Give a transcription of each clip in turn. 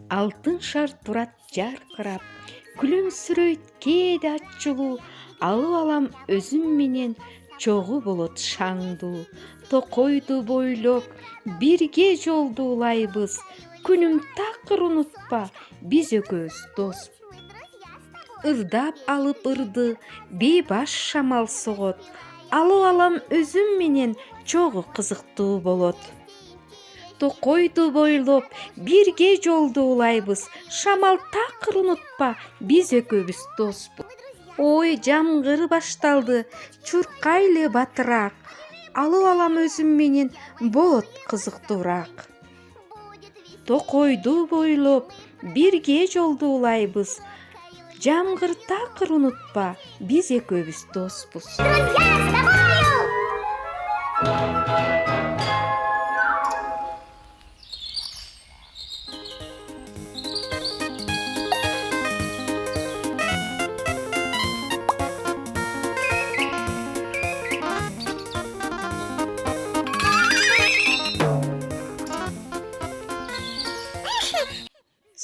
Алтын шар турат жаркырап, күлүмсүрөйт кээде аччулуу, алып алам өзүм менен, чогуу болот шаңдуу. Токойду бойлоп бирге жолдуулайбыз, күнүм такыр унутпа, биз экөөбүз доспуз. Ырдап алып ырды, бейбаш шамал согот, алып алам өзүм менен, чогуу кызыктуу болот. Токойду бойлоп бирге жолдуулайбыз, шамал такыр унутпа, биз экөөбүз доспуз. Ой, жамгыр башталды, чуркайлы батыраак, алып алам өзүм менен, болот кызыктуураак. Токойду бойлоп бирге жолдуулайбыз, жамгыр такыр унутпа, биз экөөбүз доспуз.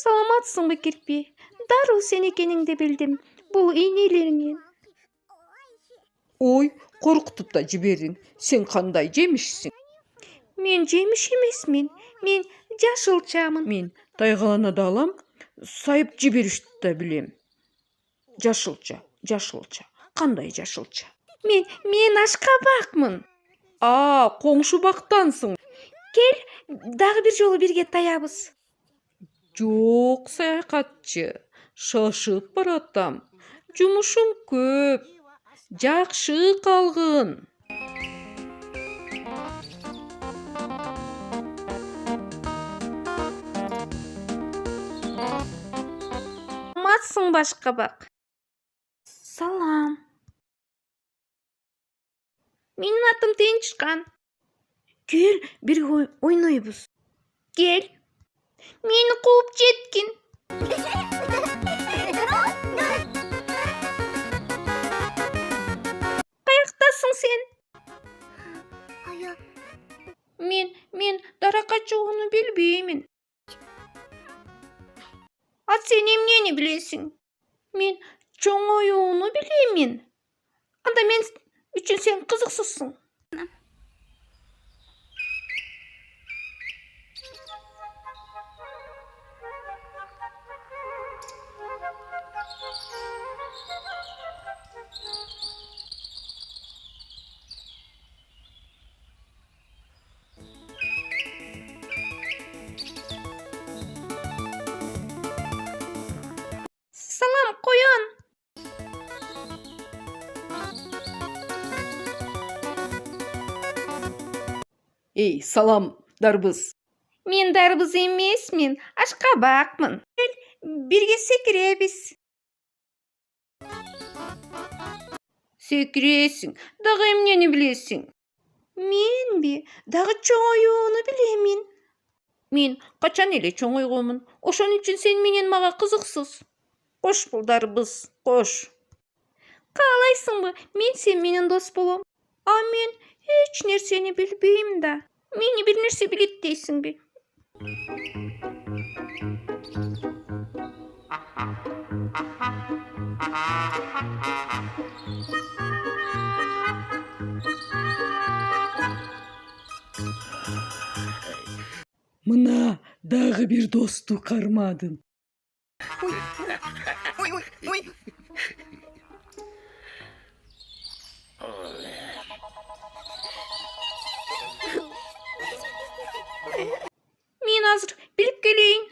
Саламатсыңбы, Кирпи? Дароо сен экениңди билдим. Бул ийнелериңен. Ой, коркутуп да жибердиң. Сен кандай жемишсиң? Мен жемиш эмесмин. Мен жашылчамын. Мен тайгалана да алам, сайып жиберишти да билем. Жашылча. Кандай жашылча? Мен ашкабакмын. Коңшу бактансың. Кел, дагы бир жолу бирге таябыз. Жок, саякатчы. Шашып баратам. Жумушум көп. Жакшы калгын. Саламатсыңбы, ашкабак? Салам. Менин атым Тынчкан. Кел, бирге ойнойбуз. Кел. Мени кууп жеткин. Каяктасың сен? Мен даракка чыгууну билбеймин. А сен эмнени билесиң? Мен чоңоюуну билемин. Анда мен үчүн сен кызыксызсың. Салам, коён. Эй, салам, дарбыз. Мен дарбыз эмесмин, ашкабакмын. Кел, бирге секиребиз. Секиресиң, дагы эмнени билесиң? Менби, дагы чоңоюуну билемин. Мен качан эле чоңойгонмун, ошон үчүн сен менен мага кызыксыз. Кош бул дарбыз, кош. Каалайсыңбы, мен сен менен дос болом? А мен эч нерсени билбейм да. Мени бир нерсе билет дейсиңби? Мына дагы бир досту кармадым. Мен азыр билип келейин.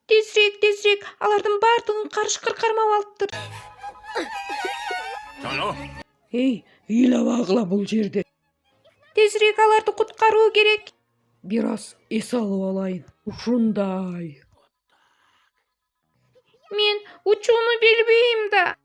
Тезирээк, алардын баардыгын карышкыр кармап алыптыр. Эй, ыйлабагыла бул жерде. Тезирээк аларды куткаруу керек. Бир аз эс алып алайын. Ушундай. Мен учууну билбейм да.